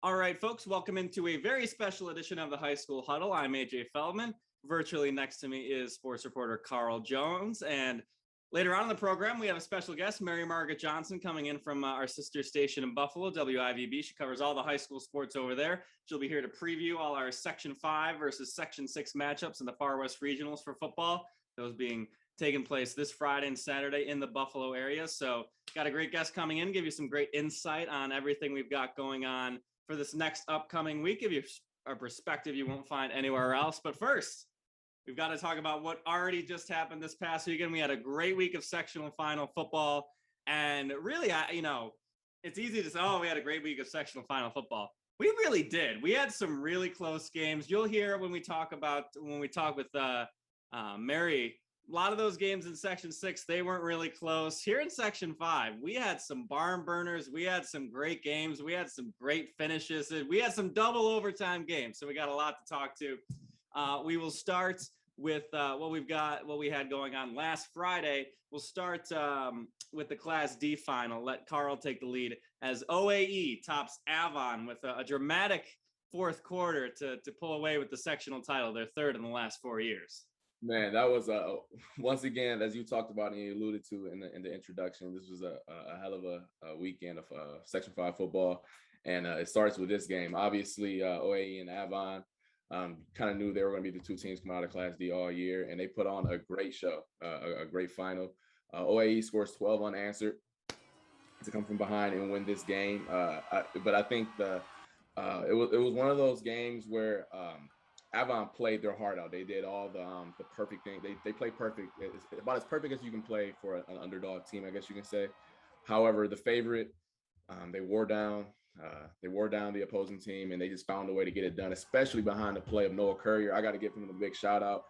All right, folks, welcome into a very special edition of the High School Huddle. I'm AJ Feldman. Virtually next to me is sports reporter Carl Jones. And later on in the program, we have a special guest, Margaret Johnson, coming in from our sister station in Buffalo, WIVB. She covers all the high school sports over there. She'll be here to preview all our Section 5 versus Section 6 matchups in the Far West Regionals for football. Those being taking place this Friday and Saturday in the Buffalo area. So got a great guest coming in, give you some great insight on everything we've got going on for this next upcoming week, give you a perspective you won't find anywhere else. But first, we've got to talk about what already just happened this past weekend. We had a great week of sectional final football. And really, it's easy to say, oh, we had a great week of sectional final football. We really did. We had some really close games. You'll hear when we talk with Mary, a lot of those games in Section 6, they weren't really close. Here in Section 5, we had some barn burners. We had some great games. We had some great finishes. We had some double overtime games. So we got a lot to talk to. We will start with what we had going on last Friday. We'll start with the Class D final. Let Carl take the lead as OAE tops Avon with a dramatic fourth quarter to pull away with the sectional title, their third in the last 4 years. Man, that was once again, as you talked about and you alluded to in the introduction, this was a hell of a weekend of Section 5 football. And it starts with this game. Obviously, OAE and Avon kind of knew they were going to be the two teams coming out of Class D all year, and they put on a great show, a great final. OAE scores 12 unanswered to come from behind and win this game. But I think it was one of those games where Avon played their heart out. They did all the perfect thing. They played perfect. It's about as perfect as you can play for an underdog team, I guess you can say. However, the favorite, they wore down the opposing team, and they just found a way to get it done, especially behind the play of Noah Courier. I got to give him a big shout out.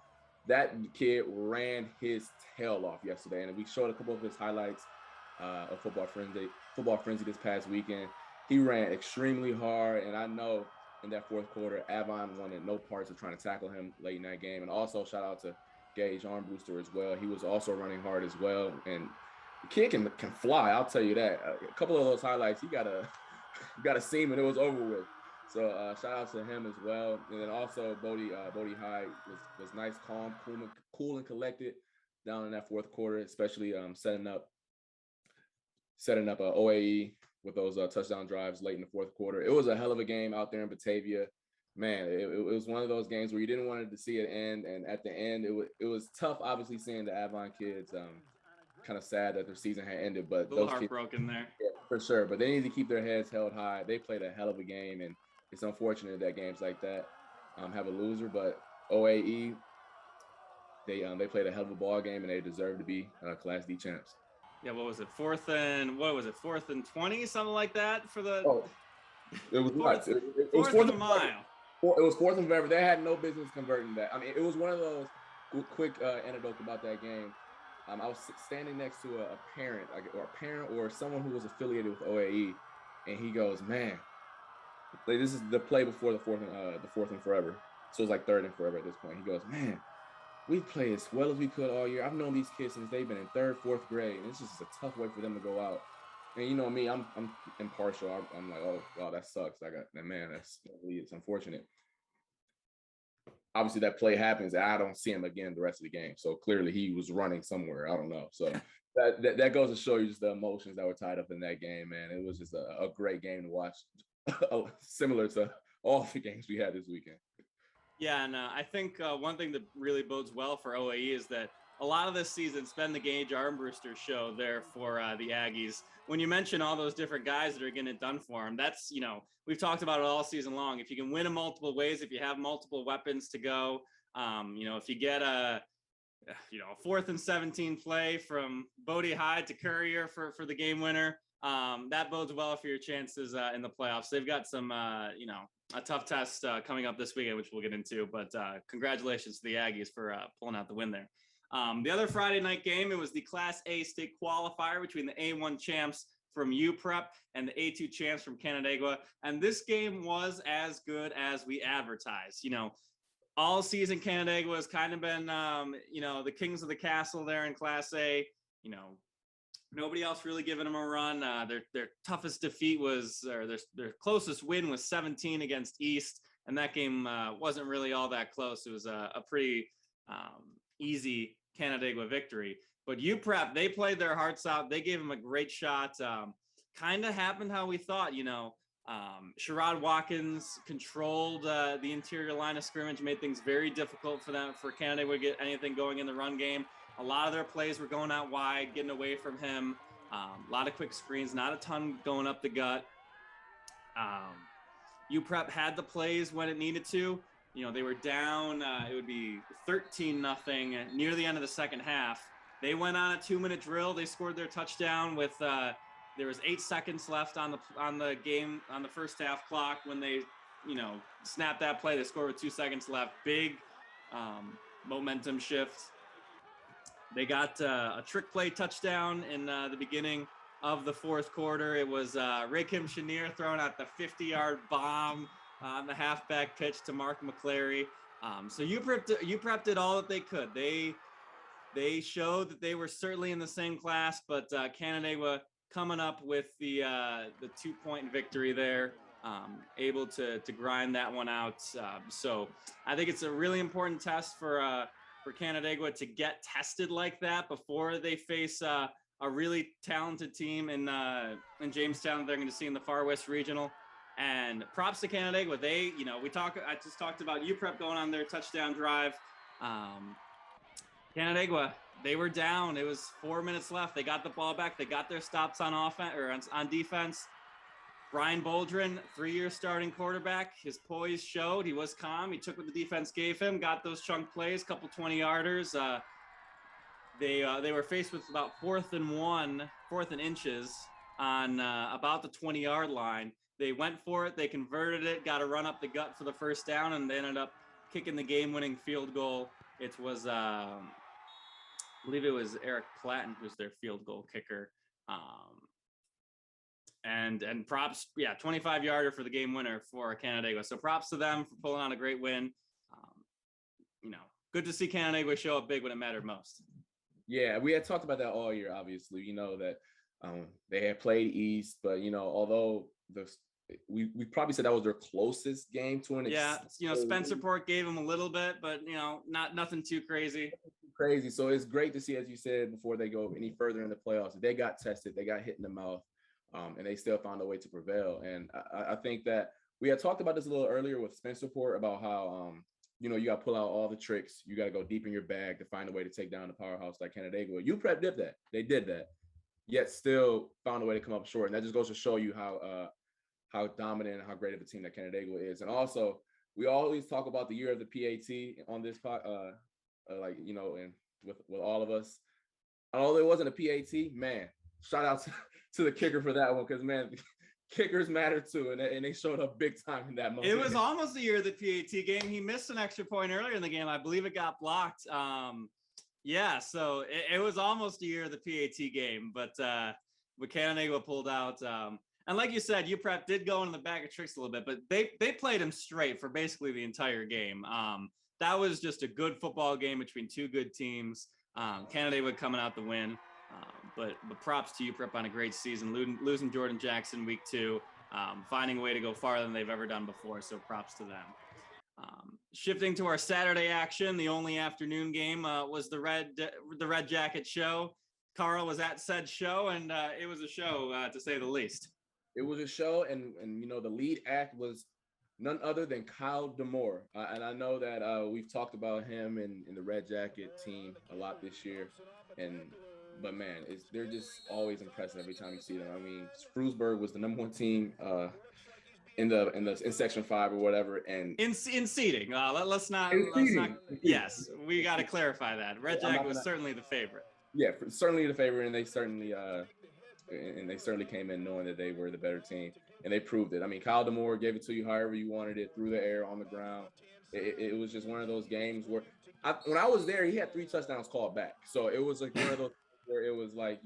That kid ran his tail off yesterday, and we showed a couple of his highlights of Football Frenzy this past weekend. He ran extremely hard, and I know in that fourth quarter, Avon wanted no parts of trying to tackle him late in that game. And also shout out to Gage Armbruster as well. He was also running hard as well. And the kid can fly, I'll tell you that. A couple of those highlights, he got a seam and it was over with. So shout out to him as well. And then also Bodie Hyde was nice, calm, cool and collected down in that fourth quarter, especially setting up OAE with those touchdown drives late in the fourth quarter. It was a hell of a game out there in Batavia. Man, it was one of those games where you didn't want to see it end. And at the end, it was tough, obviously, seeing the Avon kids kind of sad that their season had ended. But a little heartbroken there. Yeah, for sure. But they need to keep their heads held high. They played a hell of a game, and it's unfortunate that games like that have a loser. But OAE, they played a hell of a ball game, and they deserve to be Class D champs. Yeah, what was it? Fourth and 20, something like that for the. Oh, it was nuts. It was fourth and a mile. It was fourth and forever. They had no business converting that. I mean, it was one of those quick anecdotes about that game. I was standing next to a parent, or someone who was affiliated with OAE, and he goes, "Man, this is the play before the fourth and forever." So it was like third and forever at this point. He goes, "Man, we played as well as we could all year. I've known these kids since they've been in third, fourth grade, and it's just a tough way for them to go out." And you know me, I'm impartial. I'm like, oh, wow, that sucks. It's unfortunate. Obviously, that play happens. I don't see him again the rest of the game. So clearly, he was running somewhere. I don't know. So that goes to show you just the emotions that were tied up in that game, man. It was just a great game to watch, similar to all the games we had this weekend. Yeah, and I think one thing that really bodes well for OAE is that a lot of this season's been the Gage Armbruster show there for the Aggies. When you mention all those different guys that are getting it done for them, that's, we've talked about it all season long. If you can win in multiple ways, if you have multiple weapons to go, if you get a 4th and 17 play from Bodie Hyde to Courier for the game winner, that bodes well for your chances in the playoffs. They've got some, a tough test coming up this weekend, which we'll get into, but congratulations to the Aggies for pulling out the win there. The other Friday night game, it was the Class A state qualifier between the A1 champs from UPrep and the A2 champs from Canandaigua. And this game was as good as we advertised. All season Canandaigua has kind of been, the kings of the castle there in Class A. Nobody else really giving them a run. Their toughest defeat was, or their closest win was 17 against East, and that game wasn't really all that close. It was a pretty easy Canandaigua victory. But UPrep, they played their hearts out. They gave them a great shot. Kind of happened how we thought, Sherrod Watkins controlled the interior line of scrimmage, made things very difficult for Canandaigua to get anything going in the run game. A lot of their plays were going out wide, getting away from him. A lot of quick screens, not a ton going up the gut. UPrep had the plays when it needed to. They were down, it would be 13-0 near the end of the second half. They went on a 2-minute drill. They scored their touchdown with there was 8 seconds left on the game, on the first half clock. When they, snapped that play, they scored with 2 seconds left. Big momentum shift. They got a trick play touchdown in the beginning of the fourth quarter. It was Rakim Chenier throwing out the 50-yard bomb on the halfback pitch to Mark McClary. So UPrep did all that they could. They showed that they were certainly in the same class, but Canandaigua coming up with the 2-point victory there, able to grind that one out. So I think it's a really important test for Canandaigua to get tested like that before they face a really talented team in Jamestown that they're going to see in the Far West Regional. And props to Canandaigua. I just talked about UPrep going on their touchdown drive. Canandaigua, they were down. It was 4 minutes left. They got the ball back. They got their stops on offense or on defense. Brian Boldrin, 3-year starting quarterback. His poise showed. He was calm. He took what the defense gave him, got those chunk plays, couple 20-yarders. They were faced with about 4th and inches on about the 20-yard line. They went for it. They converted it, got a run up the gut for the first down, and they ended up kicking the game-winning field goal. It was, I believe it was Eric Platten who's their field goal kicker. And props, 25-yarder for the game winner for Canandaigua. So props to them for pulling out a great win. Good to see Canandaigua show up big when it mattered most. Yeah, we had talked about that all year, obviously, that they had played East, but, although we probably said that was their closest game to an extent. Yeah, Spencerport gave them a little bit, but, nothing too crazy. So it's great to see, as you said, before they go any further in the playoffs, they got tested, they got hit in the mouth. And they still found a way to prevail. And I think that we had talked about this a little earlier with Spencerport about how, you got to pull out all the tricks. You got to go deep in your bag to find a way to take down the powerhouse like Canandaigua. UPrep did that. They did that, yet still found a way to come up short. And that just goes to show you how dominant and how great of a team that Canandaigua is. And also, we always talk about the year of the PAT on this and with all of us. Although it wasn't a PAT, man, shout out to the kicker for that one, because man, kickers matter too, and they showed up big time in that moment. It was almost the year of the PAT game. He missed an extra point earlier in the game. I believe it got blocked. So it was almost a year of the PAT game, but Canandaigua pulled out. And like you said, UPrep did go into the bag of tricks a little bit, but they played him straight for basically the entire game. That was just a good football game between two good teams. Canandaigua coming out the win. But props to UPrep on a great season, losing Jordan Jackson week 2, finding a way to go farther than they've ever done before. So props to them. Shifting to our Saturday action, the only afternoon game was the Red Jacket show. Carl was at said show, and it was a show to say the least. It was a show, and the lead act was none other than Kyle Demore. And I know that we've talked about him in the Red Jacket team a lot this year, but man, they're just always impressive every time you see them. I mean, Frewsburg was the number 1 team in Section 5 or whatever, and in seeding. Let's not. Yes, we got to clarify that. Red Jacket was certainly the favorite. Yeah, certainly the favorite, and they certainly came in knowing that they were the better team, and they proved it. I mean, Kyle Demore gave it to you however you wanted it, through the air, on the ground. It was just one of those games where, when I was there, he had 3 touchdowns called back. So it was like one of those where it was like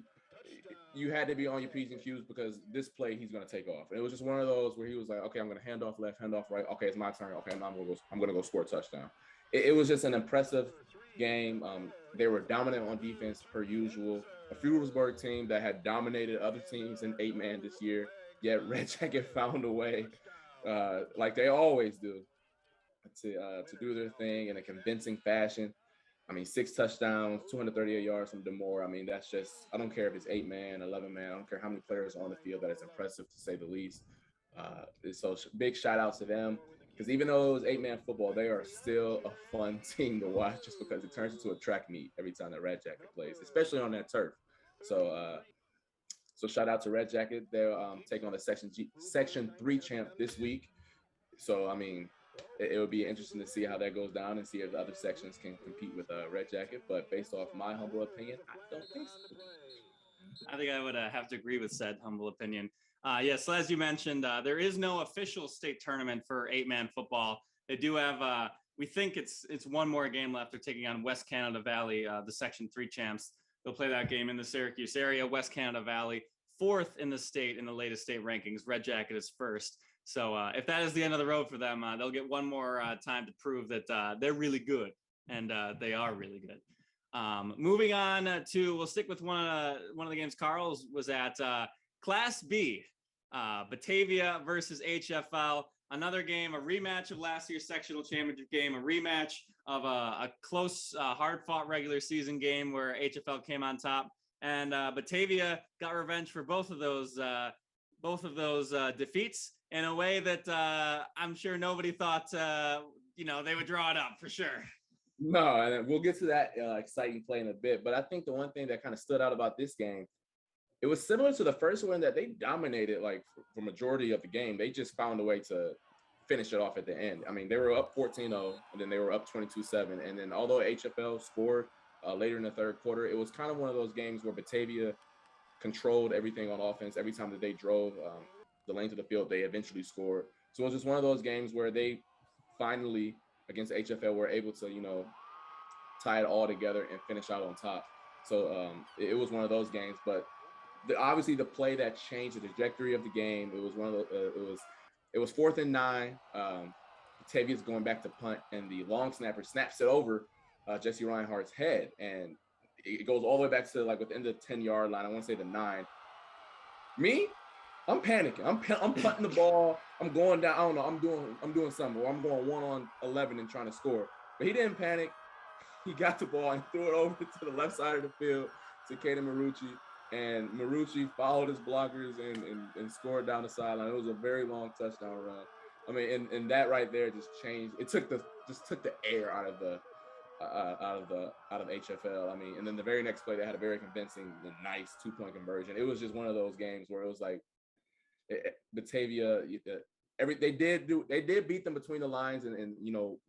you had to be on your P's and Q's, because this play he's going to take off. And it was just one of those where he was like, okay, I'm going to hand off left, hand off right. Okay, it's my turn. Okay, now I'm going to go score a touchdown. It was just an impressive game. They were dominant on defense per usual. a Fredericksburg team that had dominated other teams in 8-man this year, yet Red Jacket found a way, like they always do, to do their thing in a convincing fashion. I mean, 6 touchdowns, 238 yards from Demore. I mean, that's just, I don't care if it's 8-man, 11-man. I don't care how many players are on the field. That is impressive, to say the least. So big shout out to them, because even though it was 8-man football, they are still a fun team to watch, just because it turns into a track meet every time that Red Jacket plays, especially on that turf. So shout out to Red Jacket. They're taking on the Section 3 champ this week. So, I mean, it would be interesting to see how that goes down and see if the other sections can compete with Red Jacket. But based off my humble opinion, I don't think so. I think I would have to agree with said humble opinion. Yes, so as you mentioned, there is no official state tournament for 8-man football. They do have, we think it's one more game left. They're taking on West Canada Valley, the Section 3 champs. They'll play that game in the Syracuse area. West Canada Valley, 4th in the state in the latest state rankings. Red Jacket is 1st. So if that is the end of the road for them, they'll get one more time to prove that they're really good, and they are really good. Moving on we'll stick with one of the games Carl was at, Class B, Batavia versus HFL. Another game, a rematch of last year's sectional championship game, a rematch of a close, hard-fought regular season game where HFL came on top, and Batavia got revenge for both of those defeats in a way that I'm sure nobody thought they would draw it up for sure. No, and we'll get to that exciting play in a bit. But I think the one thing that kind of stood out about this game, it was similar to the first one, that they dominated like the majority of the game. They just found a way to finish it off at the end. I mean, they were up 14-0, and then they were up 22-7. And then although HFL scored later in the third quarter, it was kind of one of those games where Batavia controlled everything on offense. Every time that they drove the length of the field, they eventually scored. So it was just one of those games where they finally, against HFL, were able to, tie it all together and finish out on top. So it was one of those games. But obviously the play that changed the trajectory of the game, it was one of the, it was 4th and 9. Batavia's going back to punt, and the long snapper snaps it over Jesse Reinhardt's head, and it goes all the way back to like within the 10-yard line. I want to say the 9. Me, I'm panicking. I'm punting the ball. I'm going down. I don't know. I'm doing something. Or I'm going 1-on-11 and trying to score. But he didn't panic. He got the ball and threw it over to the left side of the field to Caden Marucci. And Marucci followed his blockers and scored down the sideline. It was a very long touchdown run. I mean, and that right there just changed. It took the air out of HFL. I mean, and then the very next play, they had a very convincing, nice 2-point conversion. It was just one of those games where it was like Batavia. They did beat them between the lines and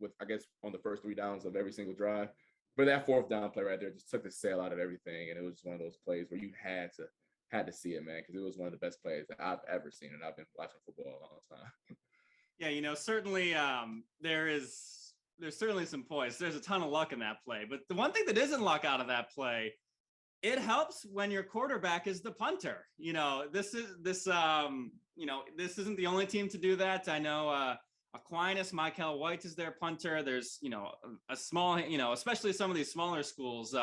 with, I guess, on the first 3 downs of every single drive. But that 4th down play right there just took the sail out of everything, and it was just one of those plays where you had to see it, man, because it was one of the best plays that I've ever seen, and I've been watching football a long time. Yeah, certainly there's certainly some poise. There's a ton of luck in that play, but the one thing that isn't luck out of that play, it helps when your quarterback is the punter. This isn't the only team to do that. I know Aquinas, Michael White is their punter. There's, a small, especially some of these smaller schools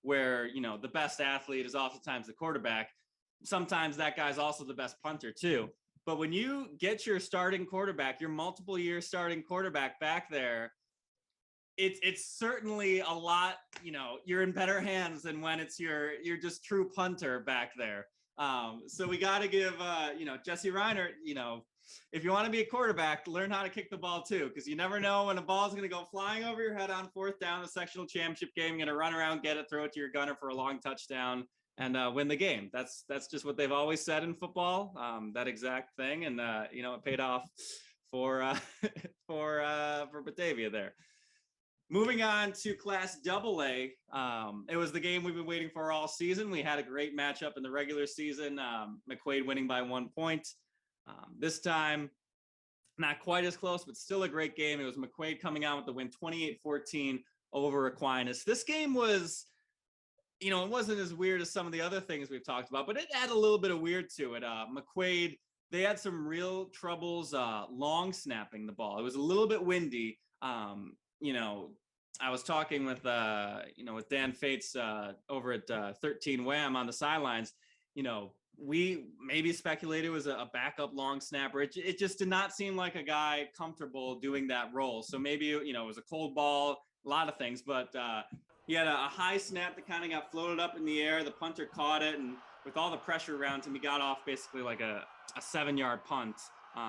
where, the best athlete is oftentimes the quarterback. Sometimes that guy's also the best punter too. But when you get your starting quarterback, your multiple year starting quarterback back there, it's certainly a lot, you're in better hands than when it's your just true punter back there. So we got to give, Jesse Reinhardt, if you want to be a quarterback, learn how to kick the ball too, because you never know when a ball is going to go flying over your head on 4th down, the sectional championship game. You're going to run around, get it, throw it to your gunner for a long touchdown, and win the game. That's just what they've always said in football, that exact thing. And, it paid off for Batavia there. Moving on to Class AA, it was the game we've been waiting for all season. We had a great matchup in the regular season, McQuaid winning by 1 point. This time, not quite as close, but still a great game. It was McQuaid coming out with the win 28-14 over Aquinas. This game was, it wasn't as weird as some of the other things we've talked about, but it had a little bit of weird to it. McQuaid, they had some real troubles long snapping the ball. It was a little bit windy. I was talking with with Dan Fates over at 13 Wham on the sidelines. We maybe speculated it was a backup long snapper. It just did not seem like a guy comfortable doing that role. So maybe it was a cold ball, a lot of things, but he had a high snap that kind of got floated up in the air. The punter caught it, and with all the pressure around him, he got off basically like a 7-yard punt.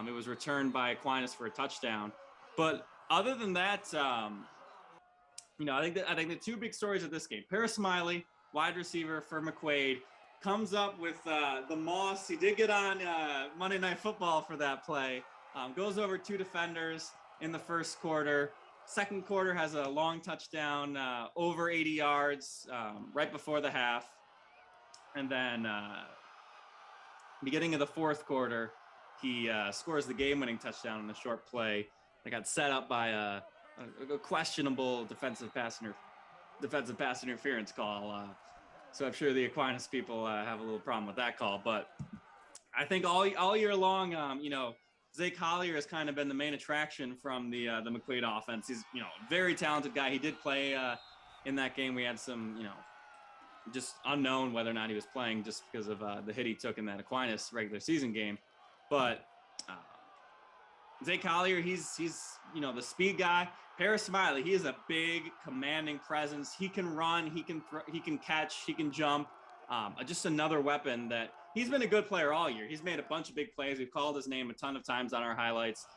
It was returned by Aquinas for a touchdown. But other than that, I think the two big stories of this game: Paris Smiley, wide receiver for McQuaid, comes up with the moss. He did get on Monday Night Football for that play. Goes over 2 defenders in the first quarter. Second quarter has a long touchdown, over 80 yards, right before the half. And then beginning of the fourth quarter, he scores the game-winning touchdown in a short play that got set up by a questionable defensive pass interference call. So I'm sure the Aquinas people have a little problem with that call. But I think all year long, Zay Collier has kind of been the main attraction from the McQuaid offense. He's a very talented guy. He did play in that game. We had some just unknown whether or not he was playing just because of the hit he took in that Aquinas regular season game. But Zay Collier, he's the speed guy. Paris Smiley, he is a big, commanding presence. He can run, he can catch, he can jump. Just another weapon that he's been a good player all year. He's made a bunch of big plays. We've called his name a ton of times on our highlights.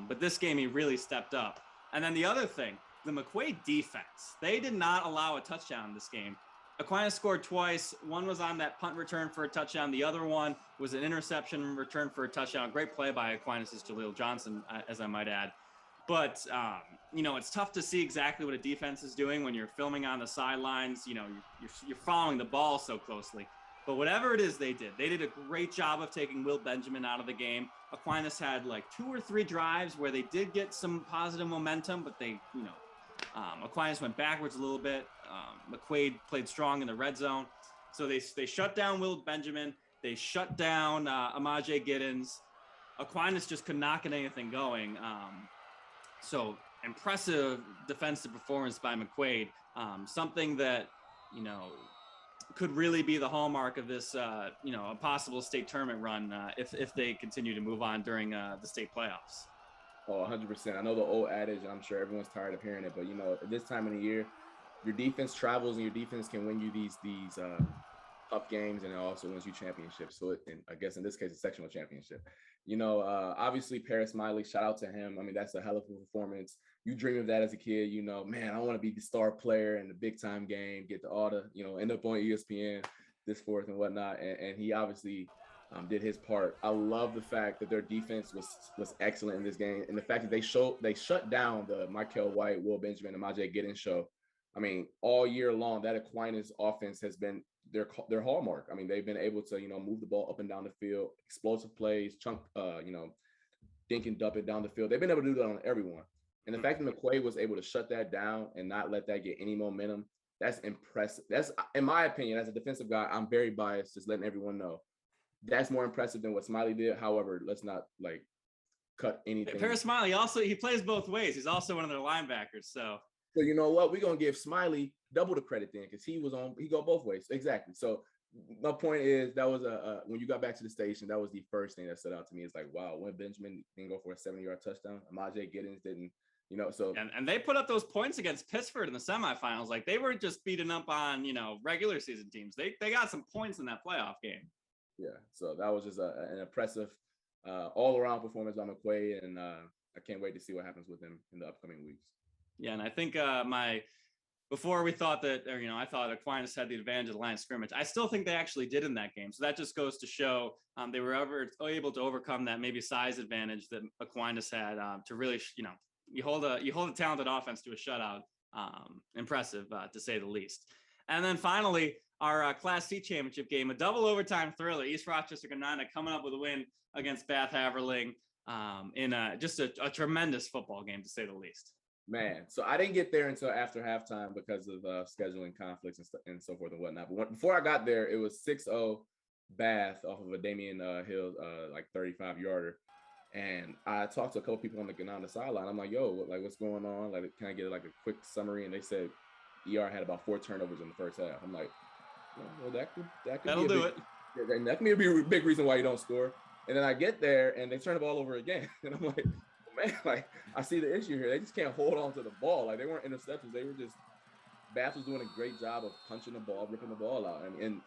But this game, he really stepped up. And then the other thing, the McQuaid defense, they did not allow a touchdown in this game. Aquinas scored twice. One was on that punt return for a touchdown. The other one was an interception return for a touchdown. Great play by Aquinas' Jaleel Johnson, as I might add. But, it's tough to see exactly what a defense is doing when you're filming on the sidelines. You're following the ball so closely. But whatever it is they did a great job of taking Will Benjamin out of the game. Aquinas had like 2 or 3 drives where they did get some positive momentum, but they, Aquinas went backwards a little bit. McQuaid played strong in the red zone. So they shut down Will Benjamin. They shut down Amaje Giddens. Aquinas just could not get anything going. So impressive defensive performance by McQuaid. Something that, could really be the hallmark of this, a possible state tournament run if they continue to move on during the state playoffs. Oh, 100%. I know the old adage, I'm sure everyone's tired of hearing it, but at this time of the year, your defense travels and your defense can win you these tough games, and it also wins you championships. So I guess in this case, a sectional championship. Obviously Paris Smiley, shout out to him. I mean, that's a hell of a performance. You dream of that as a kid, man, I want to be the star player in the big time game, get to all the, end up on ESPN this forth and whatnot. And he obviously did his part. I love the fact that their defense was excellent in this game, and the fact that they shut down the Michael White, Will Benjamin, and Amaje Giddens show. I mean, all year long, that Aquinas offense has been their hallmark. I mean, they've been able to, move the ball up and down the field, explosive plays, dink and dump it down the field. They've been able to do that on everyone. And the fact that McQuaid was able to shut that down and not let that get any momentum, that's impressive. That's, in my opinion, as a defensive guy, I'm very biased, just letting everyone know. That's more impressive than what Smiley did. However, let's not cut anything. Paris Smiley he plays both ways. He's also one of their linebackers. So you know what? We're gonna give Smiley double the credit then, because he go both ways. Exactly. So my point is, that was when you got back to the station, that was the first thing that stood out to me. It's like, wow, when Benjamin didn't go for a 70-yard touchdown, Amaje Giddens didn't. So and they put up those points against Pittsford in the semifinals. Like, they were just beating up on regular season teams. They got some points in that playoff game. Yeah, so that was just an impressive all-around performance by McQuaid, and I can't wait to see what happens with him in the upcoming weeks. Yeah, and I think before we thought that, I thought Aquinas had the advantage of the line of scrimmage. I still think they actually did in that game. So that just goes to show they were able to overcome that maybe size advantage that Aquinas had to really, you hold a talented offense to a shutout. Impressive, to say the least. And then finally, our Class C championship game, a double overtime thriller. East Rochester Gananda coming up with a win against Bath Haverling in just a tremendous football game, to say the least. Man, so I didn't get there until after halftime because of scheduling conflicts and so forth and whatnot. But before I got there, it was 6-0 Bath off of a Damian Hill 35-yarder. And I talked to a couple people on the Gananda sideline. I'm like, yo, like, what's going on? Like, can I get like a quick summary? And they said ER had about 4 turnovers in the first half. I'm like, well, that could That'll be a do big, it. that can be a big reason why you don't score. And then I get there and they turn the ball over again. And I'm like, man, like, I see the issue here. They just can't hold on to the ball. Like, they weren't interceptions. They were just, Bath was doing a great job of punching the ball, ripping the ball out. And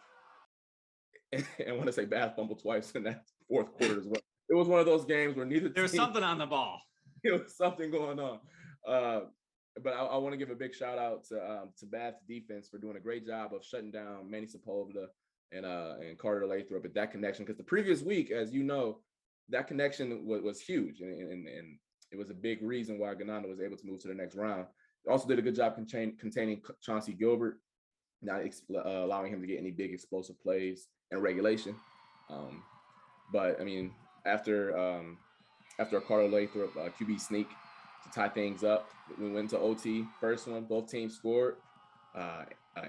when I say Bath fumbled twice in that fourth quarter as well. It was one of those games where There was something on the ball. There was something going on. But I want to give a big shout out to Bath's defense for doing a great job of shutting down Manny Sepulveda and Carter Lathrop at that connection. Because the previous week, as you know, that connection was huge, and it was a big reason why Gananda was able to move to the next round. Also did a good job containing Chauncey Gilbert, not allowing him to get any big explosive plays in regulation. But I mean, after a Carter Lathrop QB sneak to tie things up, we went to OT. First one, both teams scored.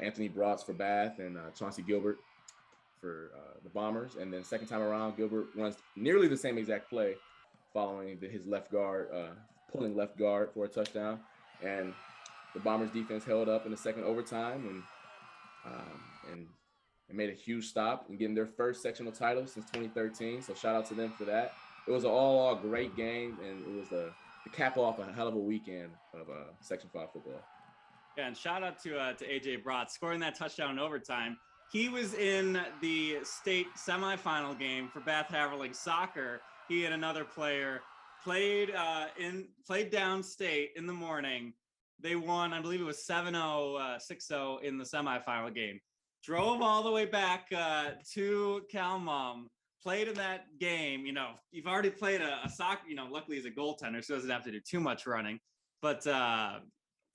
Anthony Brotz for Bath and Chauncey Gilbert for the Bombers. And then second time around, Gilbert runs nearly the same exact play following his left guard, pulling left guard for a touchdown. And the Bombers defense held up in the second overtime and made a huge stop in getting their first sectional title since 2013. So shout out to them for that. It was an all great game, and it was the cap off a hell of a weekend of Section 5 football. Yeah, and shout out to AJ Brott scoring that touchdown in overtime. He was in the state semifinal game for Bath Haverling soccer. He and another player played downstate in the morning. They won, I believe it was 7-0, 6-0 in the semifinal game. Drove all the way back to Calmum, played in that game. You know, you've already played a soccer, you know, luckily he's a goaltender, so doesn't have to do too much running. But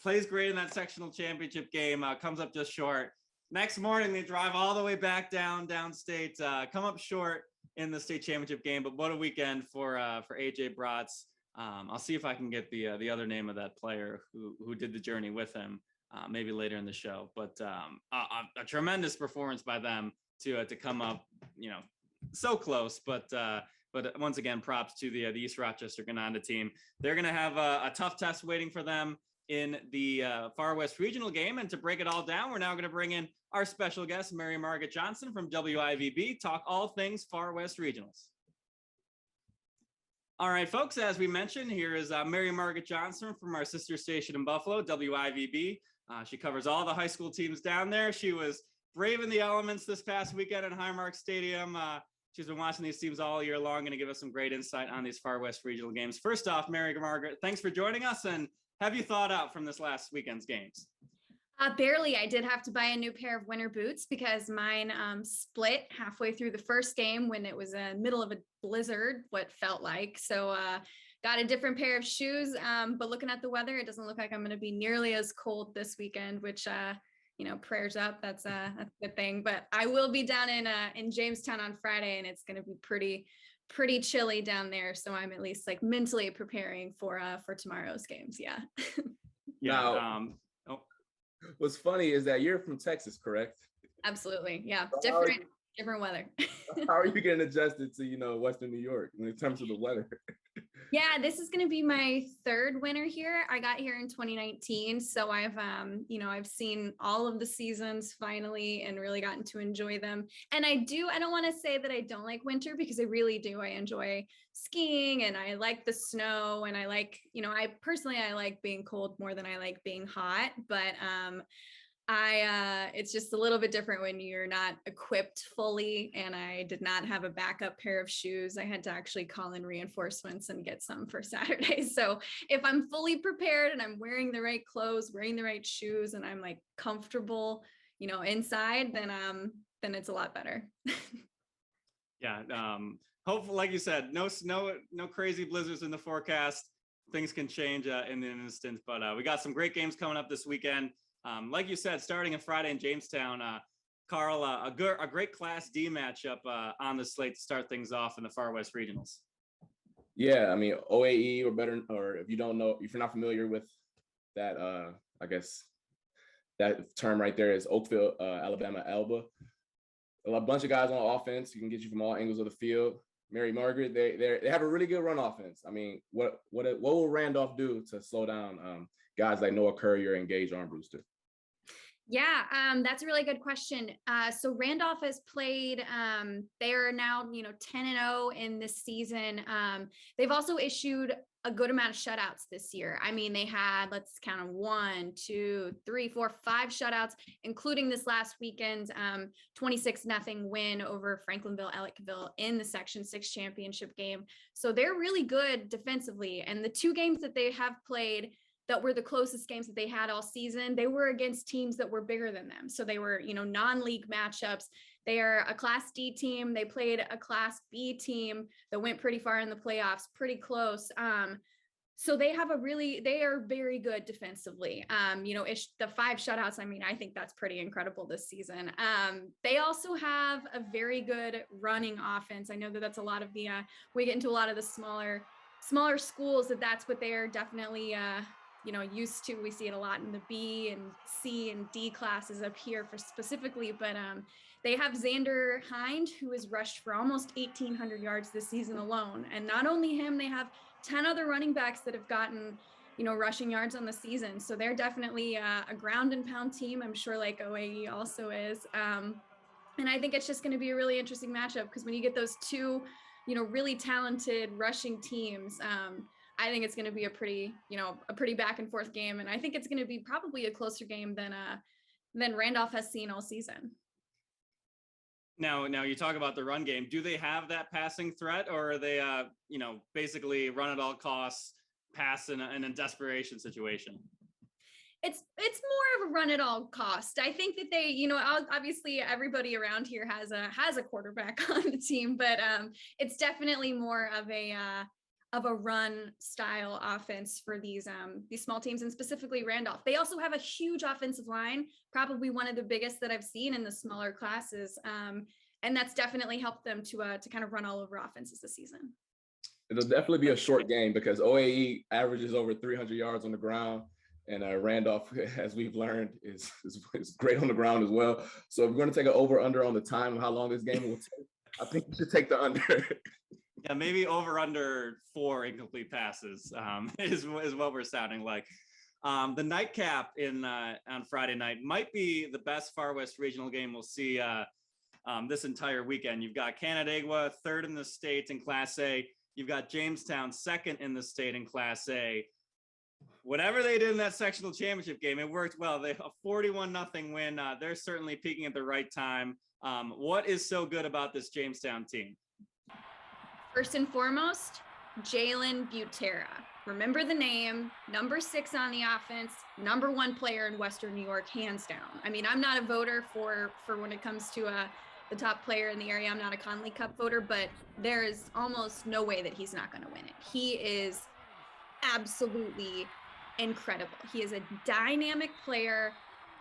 plays great in that sectional championship game, comes up just short. Next morning, they drive all the way back downstate, come up short in the state championship game. But what a weekend for AJ Brotz. I'll see if I can get the other name of that player who did the journey with him maybe later in the show. But a tremendous performance by them to come up, you know, so close. But once again, props to the East Rochester Gananda team. They're going to have a tough test waiting for them in the Far West Regional game. And to break it all down, we're now going to bring in our special guest, Margaret Johnson from WIVB, talk all things Far West Regionals. All right, folks, as we mentioned, here is Margaret Johnson from our sister station in Buffalo, WIVB. She covers all the high school teams down there. She was braving the elements this past weekend at Highmark Stadium. She's been watching these teams all year long, going to give us some great insight on these Far West Regional games. First off, Margaret, thanks for joining us. And have you thawed out from this last weekend's games? Barely. I did have to buy a new pair of winter boots because mine split halfway through the first game when it was in the middle of a blizzard, what felt like. So got a different pair of shoes. But looking at the weather, it doesn't look like I'm going to be nearly as cold this weekend, which, you know, prayers up. That's a good thing. But I will be down in Jamestown on Friday, and it's going to be pretty chilly down there. So I'm at least like mentally preparing for tomorrow's games. Yeah. Yeah. What's funny is that you're from Texas, correct? Absolutely. Yeah. Different weather. How are you getting adjusted to, you know, Western New York in terms of the weather? Yeah, this is going to be my third winter here. I got here in 2019. So I've seen all of the seasons finally and really gotten to enjoy them. And I don't want to say that I don't like winter because I really do. I enjoy skiing and I like the snow and I like, you know, I like being cold more than I like being hot, but, it's just a little bit different when you're not equipped fully, and I did not have a backup pair of shoes. I had to actually call in reinforcements and get some for Saturday. So if I'm fully prepared and I'm wearing the right clothes, wearing the right shoes, and I'm like comfortable, you know, inside, then it's a lot better. Yeah. Hopefully, like you said, no snow, no crazy blizzards in the forecast. Things can change in an instant, but we got some great games coming up this weekend. Like you said, starting on Friday in Jamestown, Carl, a great Class D matchup on the slate to start things off in the Far West Regionals. Yeah, I mean, OAE or better, or if you're not familiar with that, I guess that term right there is Oakfield-Alabama Elba. A bunch of guys on offense. You can get you from all angles of the field. Mary Margaret, they have a really good run offense. I mean, what will Randolph do to slow down guys like Noah Courier and Gage Armbruster? Yeah, that's a really good question. So Randolph has played, they are now, 10-0 in this season. They've also issued a good amount of shutouts this year. I mean, they had, let's count them, 1, 2, 3, 4, 5 shutouts, including this last weekend's 26-0 win over Franklinville-Ellicottville in the Section 6 championship game. So they're really good defensively. And the 2 games that they have played that were the closest games that they had all season, they were against teams that were bigger than them. So they were, non-league matchups. They are a Class D team. They played a Class B team that went pretty far in the playoffs, pretty close. So they are very good defensively. The 5 shutouts, I mean, I think that's pretty incredible this season. They also have a very good running offense. I know that that's a lot of the, we get into a lot of the smaller schools that's what they are definitely, used to. We see it a lot in the B and C and D classes up here for specifically, but they have Xander Hind, who has rushed for almost 1,800 yards this season alone. And not only him, they have 10 other running backs that have gotten, rushing yards on the season. So they're definitely a ground and pound team. I'm sure like OAE also is. And I think it's just going to be a really interesting matchup because when you get those 2, really talented rushing teams, I think it's going to be a pretty back and forth game. And I think it's going to be probably a closer game than Randolph has seen all season. Now you talk about the run game. Do they have that passing threat, or are they, basically run at all costs, pass in a desperation situation? It's more of a run at all cost. I think that they, obviously everybody around here has a quarterback on the team, but it's definitely more of a run style offense for these small teams, and specifically Randolph. They also have a huge offensive line, probably one of the biggest that I've seen in the smaller classes. And that's definitely helped them to kind of run all over offenses this season. It'll definitely be a short game because OAE averages over 300 yards on the ground. And Randolph, as we've learned, is great on the ground as well. So if we're going to take an over-under on the time of how long this game will take, I think we should take the under. Yeah, maybe over under 4 incomplete passes is what we're sounding like. The nightcap on Friday night might be the best Far West regional game we'll see this entire weekend. You've got Canandaigua, 3rd in the state in Class A. You've got Jamestown, 2nd in the state in Class A. Whatever they did in that sectional championship game, it worked well. They a 41-0 win. They're certainly peaking at the right time. What is so good about this Jamestown team? First and foremost, Jalen Butera. Remember the name, number 6 on the offense, number 1 player in Western New York, hands down. I mean, I'm not a voter for when it comes to the top player in the area. I'm not a Conley Cup voter, but there is almost no way that he's not going to win it. He is absolutely incredible. He is a dynamic player.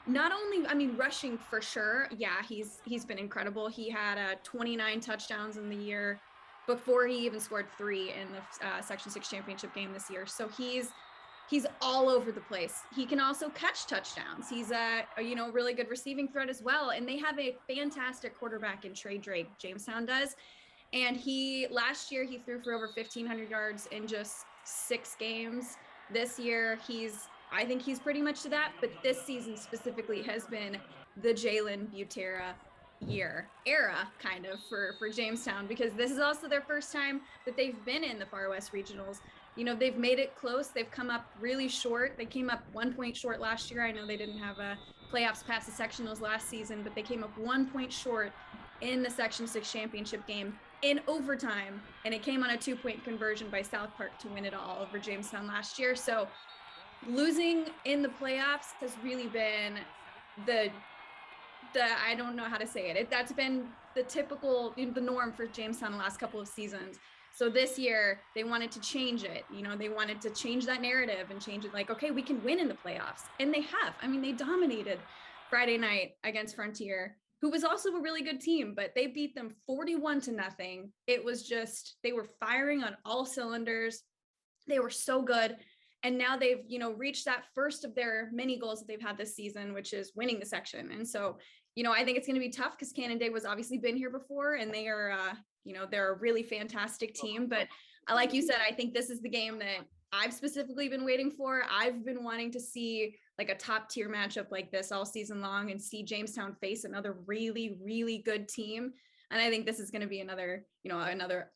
Not only, I mean, rushing for sure. Yeah, he's been incredible. He had 29 touchdowns in the year before he even scored 3 in the Section 6 championship game this year. So he's all over the place. He can also catch touchdowns. He's a really good receiving threat as well. And they have a fantastic quarterback in Trey Drake, Jamestown does. And last year he threw for over 1,500 yards in just 6 games. This year I think he's pretty much to that, but this season specifically has been the Jalen Butera era kind of for Jamestown, because this is also their first time that they've been in the Far West regionals. They've made it close. They've come up really short. They came up 1 point short last year. I know they didn't have a playoffs past the sectionals last season, but they came up 1 point short in the Section 6 championship game in overtime, and it came on a 2-point conversion by South Park to win it all over Jamestown last year. So losing in the playoffs has really been the I don't know how to say it. That's been the typical, the norm for Jamestown the last couple of seasons. So this year they wanted to change it. They wanted to change that narrative and change it like, okay, we can win in the playoffs. And they have. I mean, they dominated Friday night against Frontier, who was also a really good team, but they beat them 41-0. It was just, they were firing on all cylinders. They were so good. And now they've, reached that first of their many goals that they've had this season, which is winning the section. And so, I think it's going to be tough because Canandaigua was obviously been here before, and they are, they're a really fantastic team. But like you said, I think this is the game that I've specifically been waiting for. I've been wanting to see like a top tier matchup like this all season long and see Jamestown face another really, really good team. And I think this is going to be another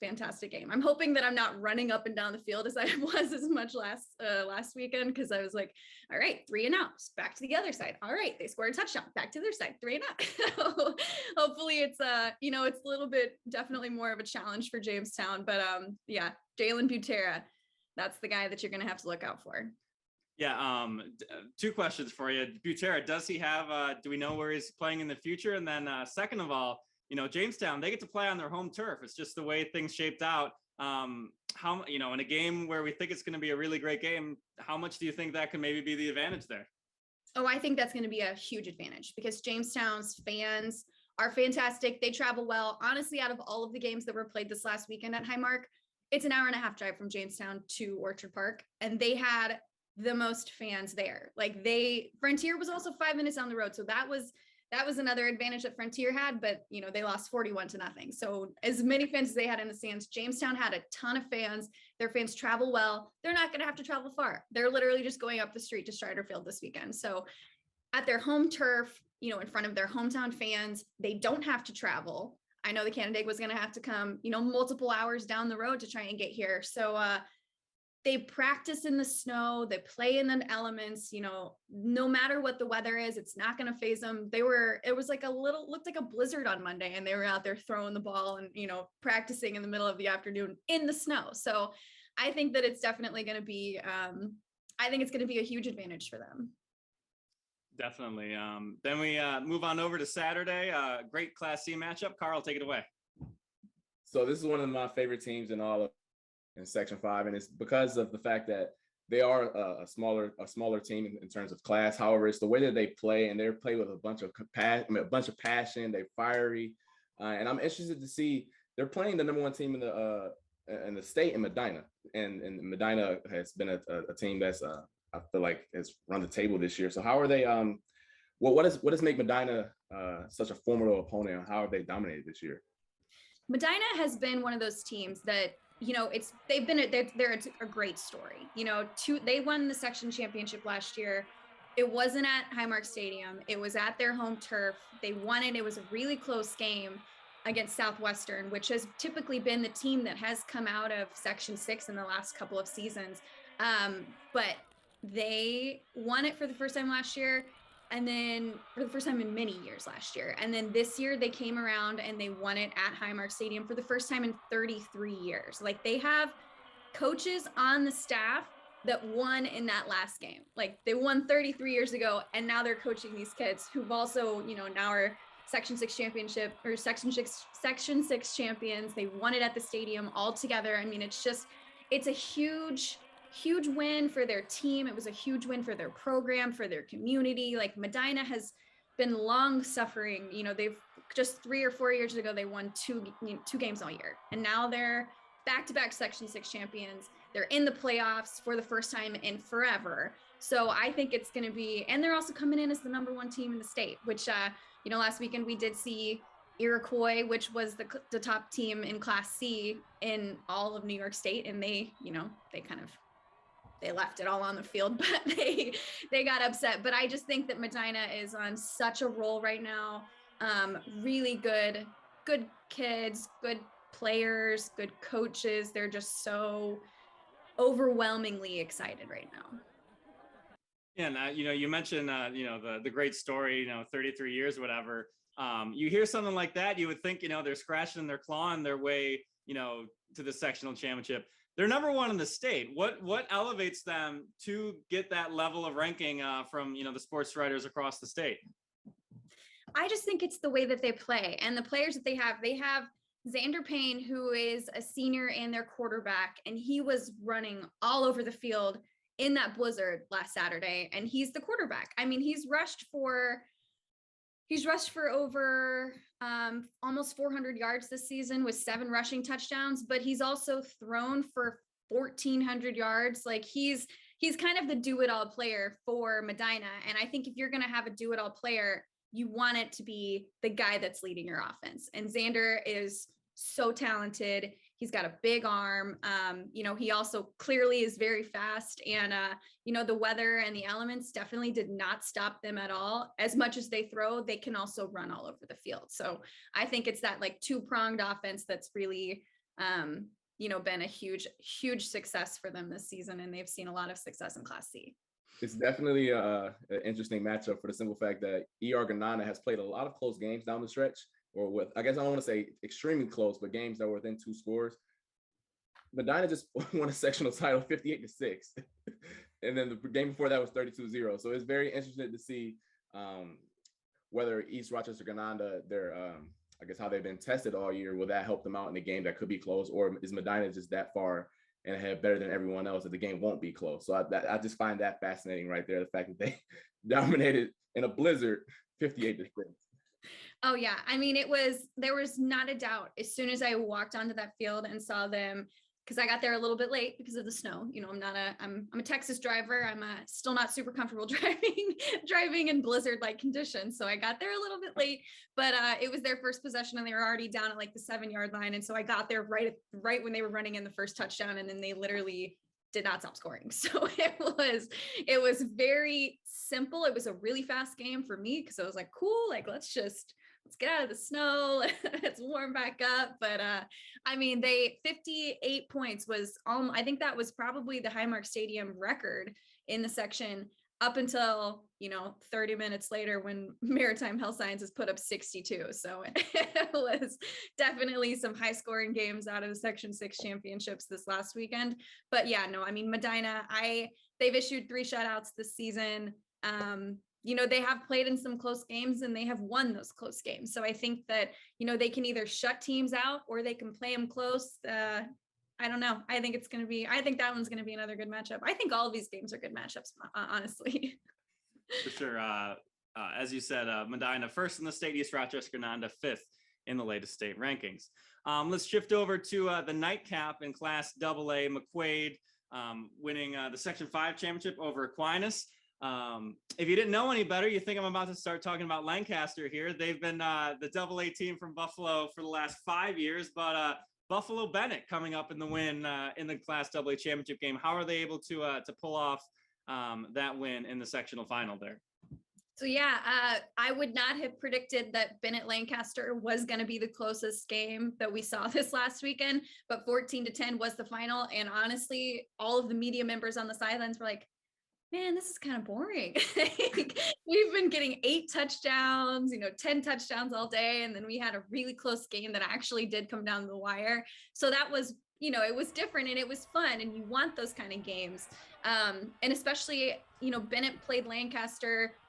fantastic game. I'm hoping that I'm not running up and down the field as I was as much last weekend, because I was like, all right, 3 and out, back to the other side. All right, they scored a touchdown, back to their side, 3 and out. Hopefully it's it's a little bit definitely more of a challenge for Jamestown. But yeah, Jalen Butera, that's the guy that you're going to have to look out for. Yeah, 2 questions for you. Butera, does he have? Do we know where he's playing in the future? And then second of all, Jamestown, they get to play on their home turf. It's just the way things shaped out. How, in a game where we think it's going to be a really great game, how much do you think that could maybe be the advantage there? Oh, I think that's going to be a huge advantage because Jamestown's fans are fantastic. They travel well. Honestly, out of all of the games that were played this last weekend at Highmark, it's an 1.5-hour drive from Jamestown to Orchard Park, and they had the most fans there. Like Frontier was also 5 minutes down the road. So that was another advantage that Frontier had, but they lost 41-0. So as many fans as they had in the stands, Jamestown had a ton of fans. Their fans travel well. They're not going to have to travel far. They're literally just going up the street to Strider Field this weekend. So at their home turf, in front of their hometown fans, they don't have to travel. I know the Canandaigua was going to have to come, multiple hours down the road to try and get here. So, they practice in the snow, they play in the elements, no matter what the weather is, it's not going to phase them. It was like looked like a blizzard on Monday, and they were out there throwing the ball and, practicing in the middle of the afternoon in the snow. So I think that it's definitely going to be, a huge advantage for them. Definitely. Then we move on over to Saturday. Great Class C matchup. Carl, take it away. So this is one of my favorite teams in Section 5, and it's because of the fact that they are a smaller team in terms of class. However, it's the way that they play, and they play with a bunch of passion. They're fiery, and I'm interested to see they're playing the number 1 team in the state in Medina, and Medina has been a team that's I feel like has run the table this year. So how are they? What does make Medina such a formidable opponent, and how have they dominated this year? Medina has been one of those teams that they're a great story. They won the section championship last year. It wasn't at Highmark Stadium. It was at their home turf. They won it. It was a really close game against Southwestern, which has typically been the team that has come out of Section 6 in the last couple of seasons. But they won it for the first time last year, and then for the first time in many years last year. And then this year they came around and they won it at Highmark Stadium for the first time in 33 years. Like, they have coaches on the staff that won in that last game. Like, they won 33 years ago, and now they're coaching these kids who've also, now are Section 6 championship or Section 6 champions. They won it at the stadium all together. I mean, it's a huge win for their team. It was a huge win for their program, for their community. Like, Medina has been long suffering. They've just 3 or 4 years ago, they won two games all year. And now they're back-to-back Section 6 champions. They're in the playoffs for the first time in forever. So I think it's going to be, and they're also coming in as the number 1 team in the state, which, last weekend we did see Iroquois, which was the top team in Class C in all of New York State. And they left it all on the field, but they got upset. But I just think that Medina is on such a roll right now. Really good kids, good players, good coaches. They're just so overwhelmingly excited right now. Yeah, and you mentioned the great story, 33 years or whatever. You hear something like that, you would think they're scratching their claw on their way to the sectional championship. They're number 1 in the state. What elevates them to get that level of ranking from the sports writers across the state? I just think it's the way that they play and the players that they have. They have Xander Payne, who is a senior and their quarterback, and he was running all over the field in that blizzard last Saturday, and he's the quarterback. I mean, he's rushed for over almost 400 yards this season with 7 rushing touchdowns, but he's also thrown for 1,400 yards. Like, he's kind of the do-it-all player for Medina. And I think if you're going to have a do-it-all player, you want it to be the guy that's leading your offense. And Xander is so talented. He's got a big arm. He also clearly is very fast, and the weather and the elements definitely did not stop them at all. As much as they throw, they can also run all over the field. So I think it's that like two-pronged offense that's really, been a huge success for them this season. And they've seen a lot of success in Class C. It's definitely an interesting matchup for the simple fact that Gananda has played a lot of close games down the stretch, I guess I don't want to say extremely close, but games that were within 2 scores. Medina just won a sectional title 58-6. And then the game before that was 32-0. So it's very interesting to see whether East Rochester Gananda, I guess how they've been tested all year, will that help them out in a game that could be close, or is Medina just that far and ahead better than everyone else that the game won't be close? So I just find that fascinating right there, the fact that they dominated in a blizzard 58-6. Oh yeah. I mean, there was not a doubt as soon as I walked onto that field and saw them, because I got there a little bit late because of the snow. I'm a Texas driver. I'm still not super comfortable driving in blizzard-like conditions. So I got there a little bit late, but it was their first possession and they were already down at like the 7-yard line. And so I got there right when they were running in the first touchdown, and then they literally did not stop scoring. So it was very simple. It was a really fast game for me because I was like, cool, like let's get out of the snow. Let's warm back up. But 58 points was, I think that was probably the Highmark Stadium record in the section up until, 30 minutes later when Maritime Health Sciences put up 62. So it was definitely some high scoring games out of the Section 6 championships this last weekend. But yeah, no, Medina, they've issued 3 shutouts this season. They have played in some close games and they have won those close games. So I think that, they can either shut teams out or they can play them close. I don't know. I think that one's going to be another good matchup. I think all of these games are good matchups, honestly. For sure. As you said, Medina first in the state, East Rochester Gananda 5th in the latest state rankings. Let's shift over to the nightcap in Class AA. McQuaid winning the Section 5 championship over Aquinas. If you didn't know any better, you think I'm about to start talking about Lancaster here. They've been the AA team from Buffalo for the last 5 years, but Buffalo Bennett coming up in the win in the Class AA championship game. How are they able to pull off that win in the sectional final there? So yeah, I would not have predicted that Bennett Lancaster was going to be the closest game that we saw this last weekend, but 14-10 was the final. And honestly, all of the media members on the sidelines were like, man, this is kind of boring. We've been getting 8 touchdowns, 10 touchdowns all day. And then we had a really close game that actually did come down to the wire. So that was, it was different and it was fun. And you want those kind of games. And especially, Bennett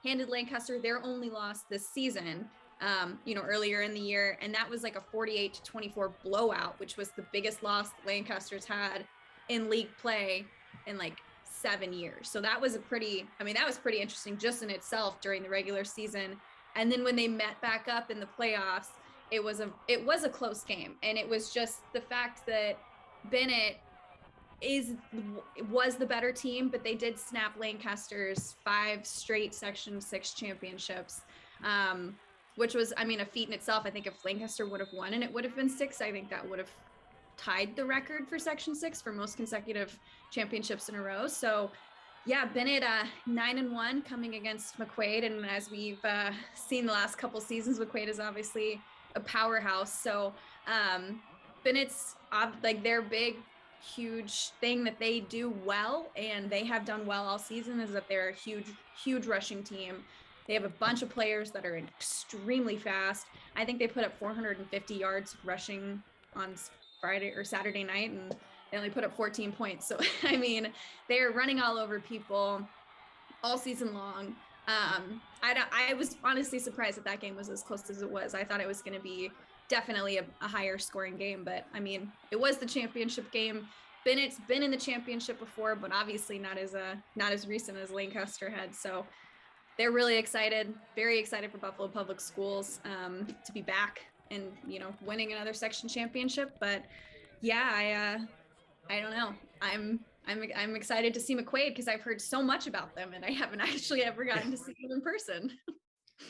handed Lancaster their only loss this season, earlier in the year. And that was like a 48-24 blowout, which was the biggest loss Lancaster's had in league play in like 7 years. So that was pretty interesting just in itself during the regular season. And then when they met back up in the playoffs, it was a close game. And it was just the fact that Bennett was the better team, but they did snap Lancaster's 5 straight Section 6 championships, which was, a feat in itself. I think if Lancaster would have won and it would have been 6, I think that would have tied the record for Section 6 for most consecutive championships in a row. So yeah, Bennett 9-1 coming against McQuaid. And as we've seen the last couple seasons, McQuaid is obviously a powerhouse. So Bennett's their big, huge thing that they do well, and they have done well all season, is that they're a huge rushing team. They have a bunch of players that are extremely fast. I think they put up 450 yards rushing on Friday or Saturday night, and they only put up 14 points. So, they're running all over people all season long. I was honestly surprised that game was as close as it was. I thought it was going to be definitely a higher scoring game, but it was the championship game. Bennett's been in the championship before, but obviously not as recent as Lancaster had. So they're really excited, very excited for Buffalo Public Schools to be back and, winning another section championship. But yeah, I don't know. I'm excited to see McQuaid because I've heard so much about them and I haven't actually ever gotten to see them in person.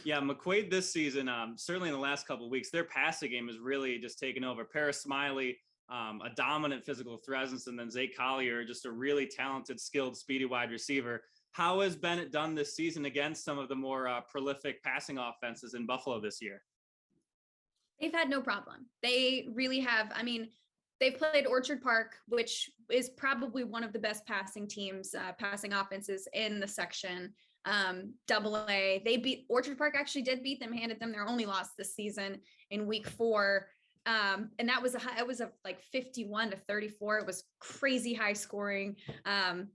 Yeah, McQuaid this season, certainly in the last couple of weeks, their passing game has really just taken over. Paris Smiley, a dominant physical presence, and then Zay Collier, just a really talented, skilled, speedy wide receiver. How has Bennett done this season against some of the more prolific passing offenses in Buffalo this year? They've had no problem. They really have. I mean, they've played Orchard Park, which is probably one of the best passing teams, passing offenses in the section. AA. They beat Orchard Park, actually did beat them, handed them their only loss this season in week 4. And that was like 51-34. It was crazy high scoring.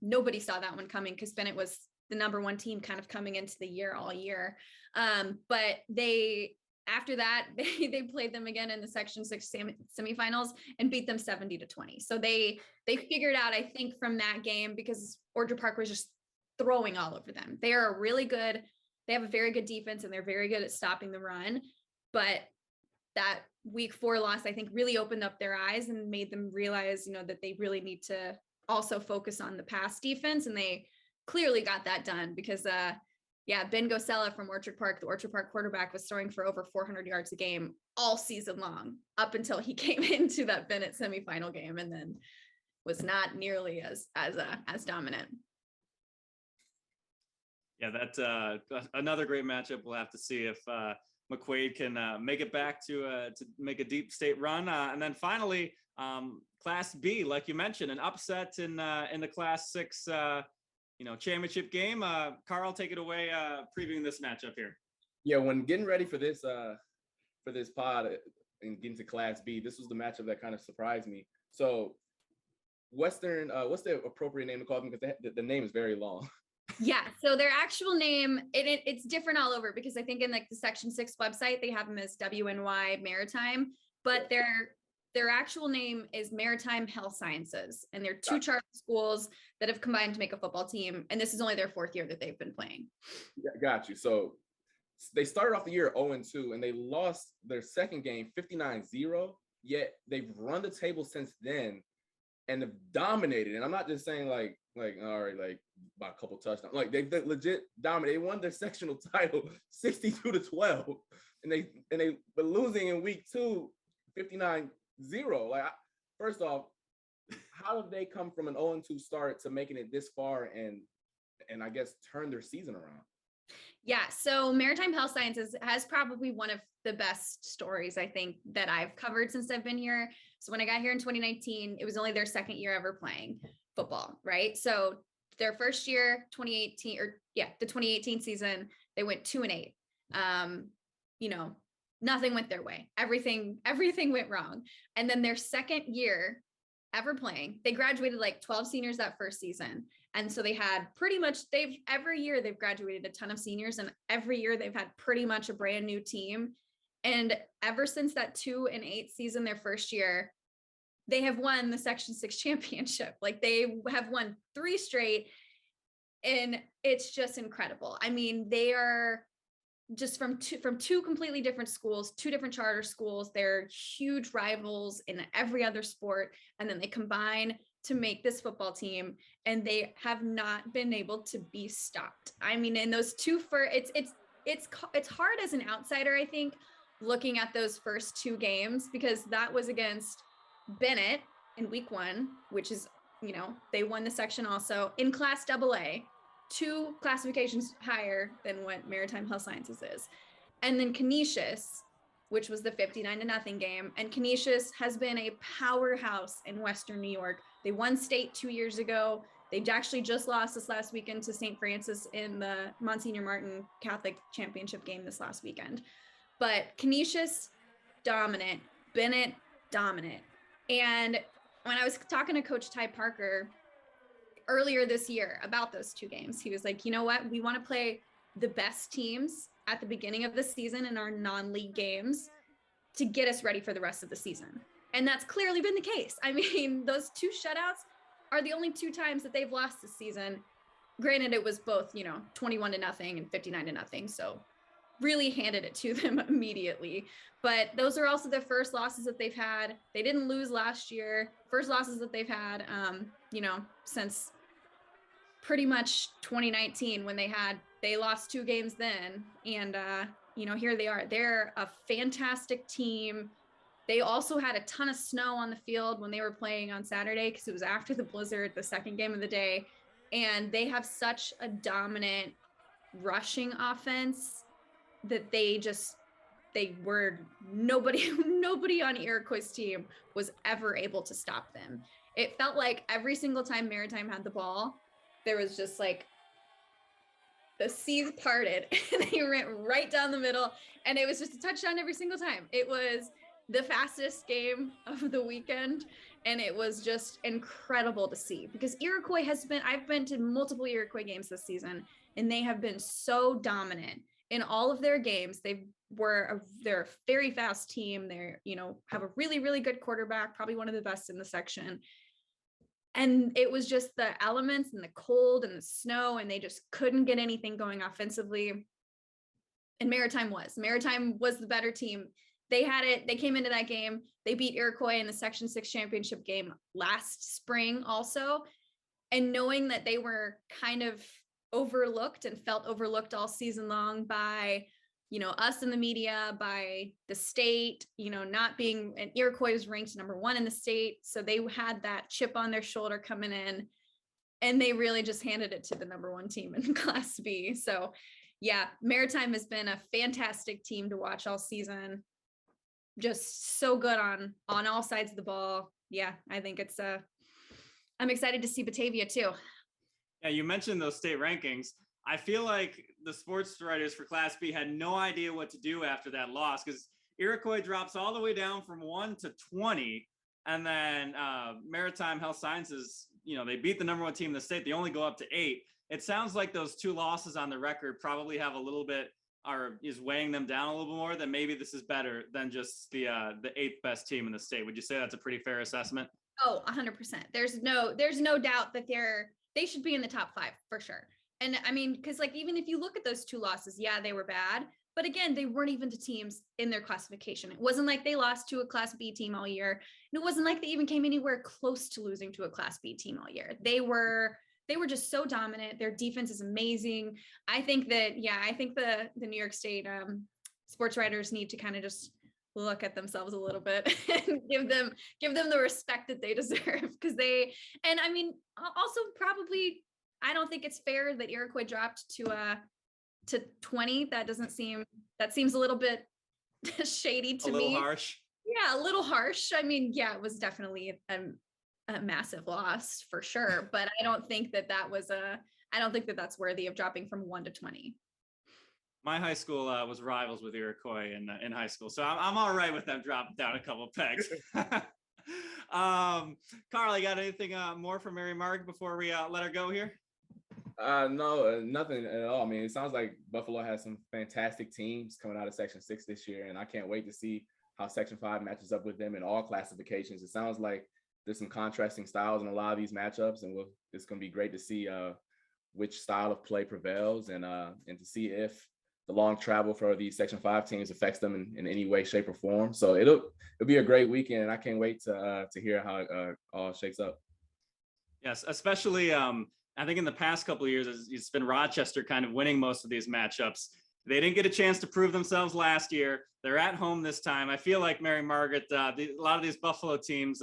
Nobody saw that one coming because Bennett was the number 1 team kind of coming into the year all year. But after that, they played them again in the Section 6 semifinals and beat them 70-20. So they figured out, I think, from that game, because Orchard Park was just throwing all over them. They are they have a very good defense, and they're very good at stopping the run. But that week 4 loss, I think, really opened up their eyes and made them realize, that they really need to also focus on the pass defense. And they clearly got that done because, Ben Gosella from Orchard Park, the Orchard Park quarterback, was throwing for over 400 yards a game all season long up until he came into that Bennett semifinal game, and then was not nearly as dominant. Yeah, that's another great matchup. We'll have to see if McQuaid can make it back to make a deep state run. And then finally, Class B, like you mentioned, an upset in the Class 6 championship game. Carl, take it away, previewing this matchup here. Yeah, when getting ready for this pod and getting to Class B, this was the matchup that kind of surprised me. So Western, what's the appropriate name to call them? Because the name is very long. Yeah, so their actual name, it's different all over, because I think in like the Section 6 website, they have them as WNY Maritime, but their actual name is Maritime Health Sciences, and they're 2 charter schools that have combined to make a football team, and this is only their 4th year that they've been playing. Yeah, got you. So they started off the year 0-2, and they lost their second game 59-0, yet they've run the table since then and have dominated. And I'm not just saying like all right, like by a couple touchdowns. Like they legit dominated. They won their sectional title 62-12, and they were losing in week 2 59-0. Like, first off, how have they come from an 0-2 start to making it this far and I guess turn their season around? Yeah, so Maritime Health Sciences has probably one of the best stories, I think, that I've covered since I've been here. So when I got here in 2019, it was only their 2nd year ever playing football, right? So their first year, the 2018 season, they went 2-8. Nothing went their way. Everything went wrong. And then their 2nd year ever playing, they graduated like 12 seniors that first season. And so they had every year they've graduated a ton of seniors, and every year they've had pretty much a brand new team. And ever since that 2-8 season, their first year, they have won the Section 6 championship. Like, they have won 3 straight, and it's just incredible. I mean, they are just from two completely different schools, 2 different charter schools. They're huge rivals in every other sport, and then they combine to make this football team, and they have not been able to be stopped. I mean, in those it's hard as an outsider, I think, looking at those first 2 games, because that was against Bennett in week 1, which is, they won the section also in Class AA, 2 classifications higher than what Maritime Health Sciences is. And then Canisius, which was the 59-0 game. And Canisius has been a powerhouse in Western New York. They won state 2 years ago. They actually just lost this last weekend to St. Francis in the Monsignor Martin Catholic Championship game this last weekend. But Canisius, dominant. Bennett, dominant. And when I was talking to Coach Ty Parker earlier this year about those 2 games, he was like, you know what? We want to play the best teams at the beginning of the season in our non-league games to get us ready for the rest of the season. And that's clearly been the case. I mean, those 2 shutouts are the only 2 times that they've lost this season. Granted, it was both, 21-0 and 59-0. So really handed it to them immediately. But those are also the first losses that they've had. They didn't lose last year. First losses that they've had, since pretty much 2019, when they had they lost 2 games then. And, here they are. They're a fantastic team. They also had a ton of snow on the field when they were playing on Saturday because it was after the blizzard, the second game of the day. And they have such a dominant rushing offense that nobody on Iroquois' team was ever able to stop them. It felt like every single time Maritime had the ball, there was just like the seas parted and they went right down the middle, and it was just a touchdown every single time. It was the fastest game of the weekend, and it was just incredible to see because I've been to multiple Iroquois games this season, and they have been so dominant in all of their games. They're a very fast team. They're, have a really, really good quarterback, probably one of the best in the section. And it was just the elements and the cold and the snow, and they just couldn't get anything going offensively. And Maritime was the better team. They had it. They came into that game. They beat Iroquois in the Section 6 championship game last spring also. And knowing that they were kind of overlooked and felt overlooked all season long by, us in the media, by the state, not being, and Iroquois was ranked number 1 in the state. So they had that chip on their shoulder coming in, and they really just handed it to the number 1 team in Class B. So yeah, Maritime has been a fantastic team to watch all season. Just so good on all sides of the ball. Yeah, I think I'm excited to see Batavia too. Yeah, you mentioned those state rankings. I feel like the sports writers for Class B had no idea what to do after that loss because Iroquois drops all the way down from 1 to 20. And then Maritime Health Sciences, they beat the number 1 team in the state. They only go up to 8. It sounds like those 2 losses on the record probably have a little bit, or is weighing them down a little bit more, than maybe this is better than just the 8th best team in the state. Would you say that's a pretty fair assessment? Oh, 100%. There's no doubt that they should be in the top 5 for sure. And I mean, because like, even if you look at those 2 losses, yeah, they were bad, but again, they weren't even to teams in their classification. It wasn't like they lost to a Class B team all year. And it wasn't like they even came anywhere close to losing to a Class B team all year. They were just so dominant. Their defense is amazing. I think that, the New York State sports writers need to kind of just look at themselves a little bit and give them the respect that they deserve. And I mean, also probably, I don't think it's fair that Iroquois dropped to 20. That seems a little bit shady to me. A little harsh. Yeah, a little harsh. I mean, yeah, it was definitely a massive loss for sure, but I don't think that's worthy of dropping from 1 to 20. My high school was rivals with Iroquois in high school, so I'm all right with them dropping down a couple of pegs. Carl, you got anything more from Mary Marg before we let her go here? No, nothing at all. I mean, it sounds like Buffalo has some fantastic teams coming out of Section 6 this year, and I can't wait to see how Section 5 matches up with them in all classifications. It sounds like there's some contrasting styles in a lot of these matchups, and it's going to be great to see which style of play prevails, and to see if the long travel for these Section 5 teams affects them in any way, shape, or form. So it'll be a great weekend, and I can't wait to hear how it all shakes up. Yes, especially I think in the past couple of years, it's been Rochester kind of winning most of these matchups. They didn't get a chance to prove themselves last year. They're at home this time. I feel like Mary Margaret, a lot of these Buffalo teams,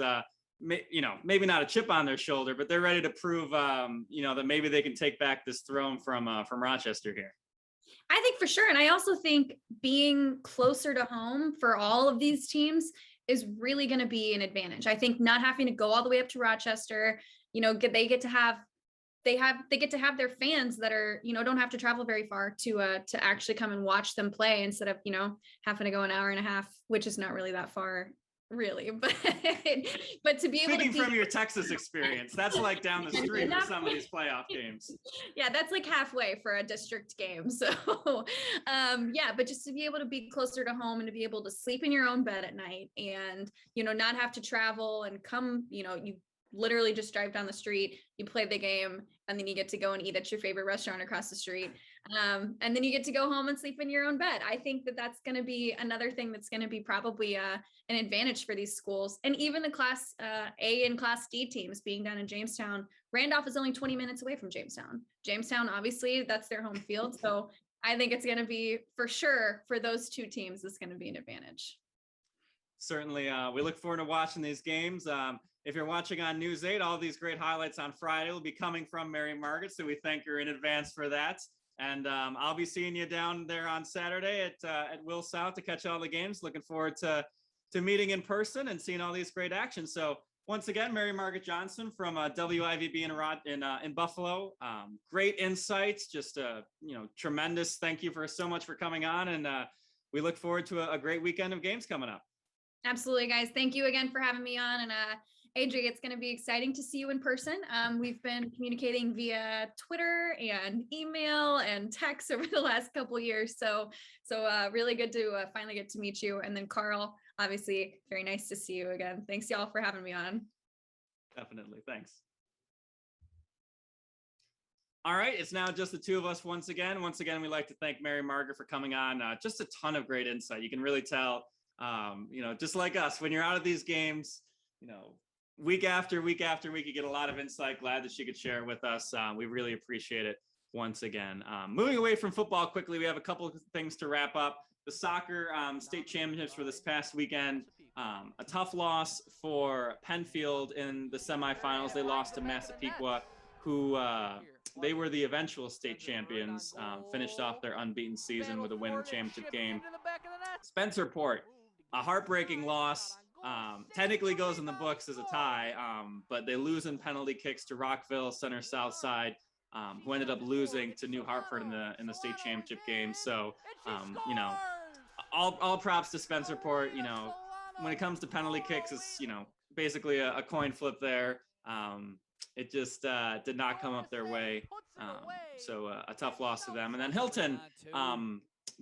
maybe not a chip on their shoulder, but they're ready to prove, that maybe they can take back this throne from Rochester here. I think for sure. And I also think being closer to home for all of these teams is really going to be an advantage. I think not having to go all the way up to Rochester, they get to have their fans that are, don't have to travel very far to actually come and watch them play instead of, having to go an hour and a half, which is not really that far, really. But to be able Speaking from your Texas experience, that's like down the street for some of these playoff games. Yeah, that's like halfway for a district game. So, but just to be able to be closer to home and to be able to sleep in your own bed at night and, not have to travel and come, literally just drive down the street, you play the game, and then you get to go and eat at your favorite restaurant across the street. And then you get to go home and sleep in your own bed. I think that that's going to be another thing that's going to be probably an advantage for these schools. And even the Class A and Class D teams being down in Jamestown, Randolph is only 20 minutes away from Jamestown. Jamestown, obviously, that's their home field. So I think it's going to be, for sure, for those two teams, it's going to be an advantage. Certainly, we look forward to watching these games. If you're watching on News 8, all these great highlights on Friday will be coming from Mary Margaret, so we thank her in advance for that. And I'll be seeing you down there on Saturday at Will South to catch all the games. Looking forward to meeting in person and seeing all these great actions. So once again, Mary Margaret Johnson from WIVB in Buffalo. Great insights, just tremendous. Thank you so much for coming on, and we look forward to a great weekend of games coming up. Absolutely, guys. Thank you again for having me on. And AJ, it's going to be exciting to see you in person. We've been communicating via Twitter and email and text over the last couple of years. So really good to finally get to meet you. And then Carl, obviously, very nice to see you again. Thanks y'all for having me on. Definitely. Thanks. All right. It's now just the two of us once again. Once again, we'd like to thank Mary Margaret for coming on. Just a ton of great insight. You can really tell, just like us, when you're out of these games, week after week after week, you get a lot of insight. Glad that she could share it with us. We really appreciate it once again. Moving away from football quickly, we have a couple of things to wrap up. The soccer state championships for this past weekend. A tough loss for Penfield in the semifinals. They lost to Massapequa, who they were the eventual state champions, finished off their unbeaten season with a win in the championship game. Spencerport, a heartbreaking loss. Technically goes in the books as a tie, but they lose in penalty kicks to Rockville Center South Side, who ended up losing to New Hartford in the state championship game. So, all props to Spencerport. When it comes to penalty kicks, it's basically a coin flip there. It just did not come up their way. So a tough loss to them. And then Hilton,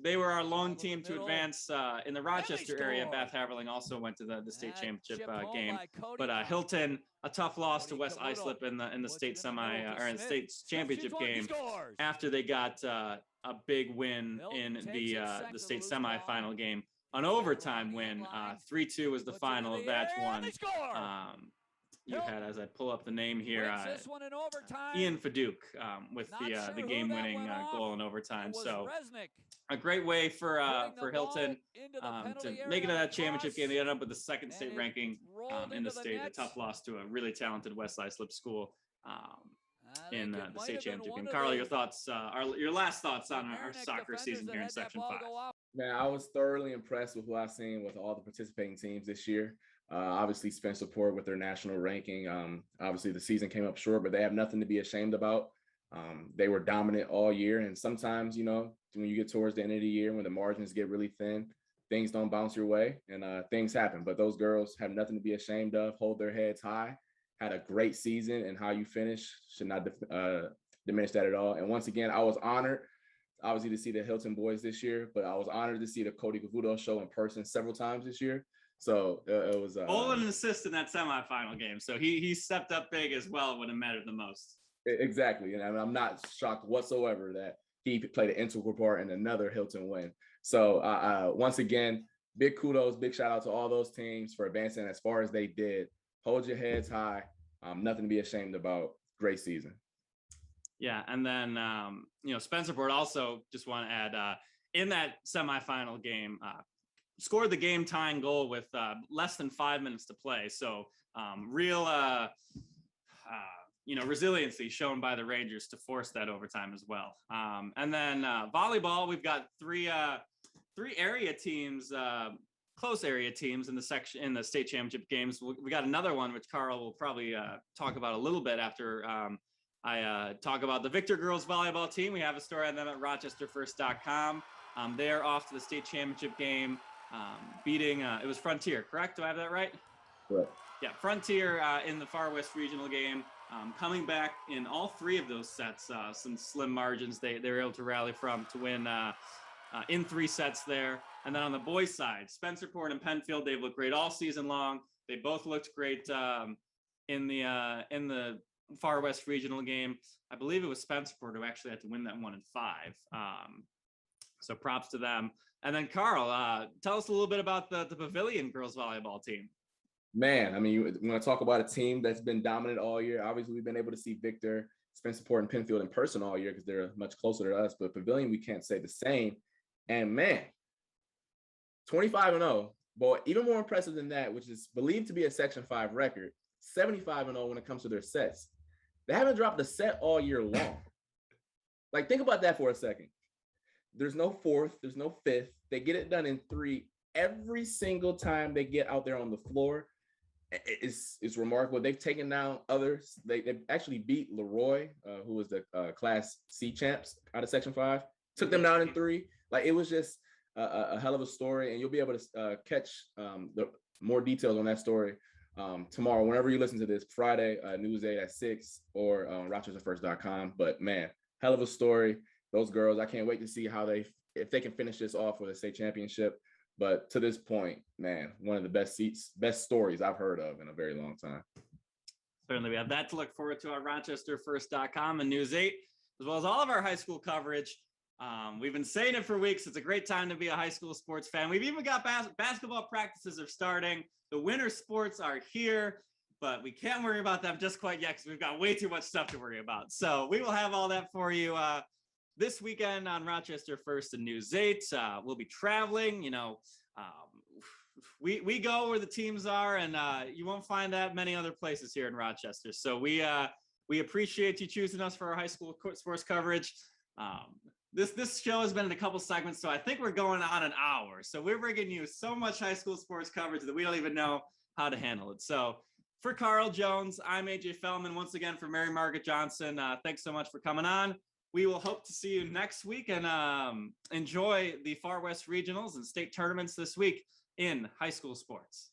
they were our lone team to advance in the Rochester area. Bath Haverling also went to the state championship game. But Hilton, a tough loss to West Islip in the state in the state championship game after they got a big win in the state semifinal game. An overtime win, 3-2 was the final of that one. You had, as I pull up the name here, Ian Fadouk with the game-winning goal in overtime. So a great way for Hilton to make it to that championship game. They ended up with the second state ranking in the state. A tough loss to a really talented West Islip school in the state championship game. Carl, your thoughts? Your last thoughts on our soccer season here in Section 5? Man, I was thoroughly impressed with what I've seen with all the participating teams this year. Obviously, Spencerport with their national ranking. Obviously, the season came up short, but they have nothing to be ashamed about. They were dominant all year. And sometimes, when you get towards the end of the year, when the margins get really thin, things don't bounce your way and things happen. But those girls have nothing to be ashamed of, hold their heads high, had a great season, and how you finish should not diminish that at all. And once again, I was honored, obviously, to see the Hilton boys this year, but I was honored to see the Cody Cavuto show in person several times this year. So it was an assist in that semifinal game. So he stepped up big as well when it mattered the most. Exactly. And I'm not shocked whatsoever that he played an integral part in another Hilton win. So once again, big kudos, big shout out to all those teams for advancing as far as they did. Hold your heads high. Nothing to be ashamed about. Great season. Yeah. And then, Spencerport also, just want to add, in that semifinal game, scored the game tying goal with less than 5 minutes to play. So real, resiliency shown by the Rangers to force that overtime as well. And then volleyball, we've got three area teams, close area teams in the state championship games. We got another one, which Carl will probably talk about a little bit after I talk about the Victor girls volleyball team. We have a story on them at rochesterfirst.com. They're off to the state championship game, beating, it was Frontier, correct? Do I have that right? Correct. Yeah, Frontier in the Far West Regional game, coming back in all three of those sets, some slim margins they were able to rally from to win in 3 sets there. And then on the boys' side, Spencerport and Penfield, they've looked great all season long. They both looked great in the Far West Regional game. I believe it was Spencerport who actually had to win that 1-5. So props to them. And then Carl, tell us a little bit about the Pavilion girls volleyball team. Man, I mean, you want to talk about a team that's been dominant all year. Obviously, we've been able to see Victor, Spencerport, and Penfield in person all year because they're much closer to us. But Pavilion, we can't say the same. And man, 25-0. Boy, even more impressive than that, which is believed to be a Section 5 record, 75-0 when it comes to their sets. They haven't dropped a set all year long. Like, think about that for a second. There's no fourth, there's no fifth. They get it done in 3 every single time they get out there on the floor. It's remarkable. They've taken down others. They actually beat Leroy, who was the Class C champs out of Section 5. Took them down in 3. Like, it was just a hell of a story, and you'll be able to catch the more details on that story tomorrow, whenever you listen to this, Friday, News 8 at 6, or RochesterFirst.com. But man, hell of a story. Those girls, I can't wait to see if they can finish this off with a state championship. But to this point, man, one of the best stories I've heard of in a very long time. Certainly, we have that to look forward to on RochesterFirst.com and News 8, as well as all of our high school coverage. We've been saying it for weeks. It's a great time to be a high school sports fan. We've even got basketball practices are starting. The winter sports are here, but we can't worry about them just quite yet because we've got way too much stuff to worry about. So we will have all that for you this weekend on Rochester First and News 8. We'll be traveling, we go where the teams are, and you won't find that many other places here in Rochester. So we appreciate you choosing us for our high school sports coverage. This show has been in a couple segments, so I think we're going on an hour. So we're bringing you so much high school sports coverage that we don't even know how to handle it. So for Carl Jones, I'm AJ Feldman. Once again, for Mary Margaret Johnson, thanks so much for coming on. We will hope to see you next week, and enjoy the Far West Regionals and state tournaments this week in high school sports.